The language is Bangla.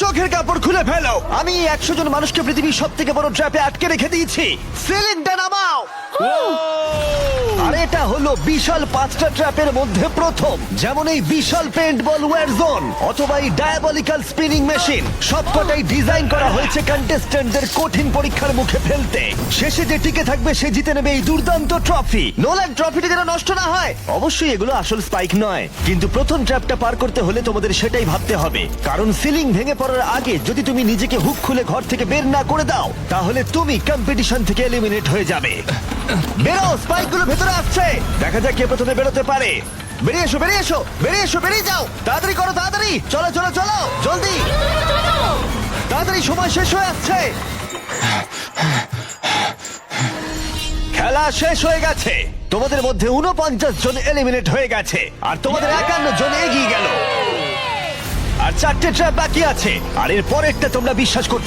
চোখের কাপড় খুলে ফেলো। আমি 100 জন মানুষকে পৃথিবীর সব থেকে বড় ট্র্যাপে আটকে রেখে দিয়েছি। সিলিংটা নামাও। আর এটা হলো বিশাল 5টা ট্র্যাপের মধ্যে প্রথম, যেমন এই বিশাল পেইন্টবল ওয়্যার জোন অথবা এই ডায়াবলিক্যাল স্পিনিং মেশিন। সবকটাই ডিজাইন করা হয়েছে কন্টেস্ট্যান্টদের কঠিন পরীক্ষার মুখে ফেলতে। শেষে যে টিকে থাকবে সে জিতে নেবে এই দুর্দান্ত ট্রফি। নোলান, ট্রফিটা যেন নষ্ট না হয়। অবশ্যই এগুলো আসল স্পাইক নয়, কিন্তু প্রথম ট্র্যাপটা পার করতে হলে তোমাদের সেটাই ভাবতে হবে, কারণ সিলিং ভেঙে পড়ার আগে যদি তুমি নিজেকে হুক খুলে ঘর থেকে বের না করে দাও তাহলে তুমি কম্পিটিশন থেকে এলিমিনেট হয়ে যাবে। বেরো, স্পাইকগুলো ভেতরে আসছে। দেখা যাক কে প্রথমে বেরোতে পারে। বেরিয়ে এসো, বেরিয়ে এসো, বেরিয়ে এসো, বেরিয়ে যাও। তাড়াতাড়ি করো, তাড়াতাড়ি। চলো চলো চলো, জলদি, তাড়াতাড়ি, সময় শেষ হয়ে আসছে। খেলা শেষ হয়ে গেছে। তোমাদের মধ্যে 49 জন এলিমিনেট হয়ে গেছে আর তোমাদের 51 জন এগিয়ে গেল। আর 4টে ট্র্যাপ বাকি আছে, আর এর পরেরটা তোমরা বিশ্বাস করতে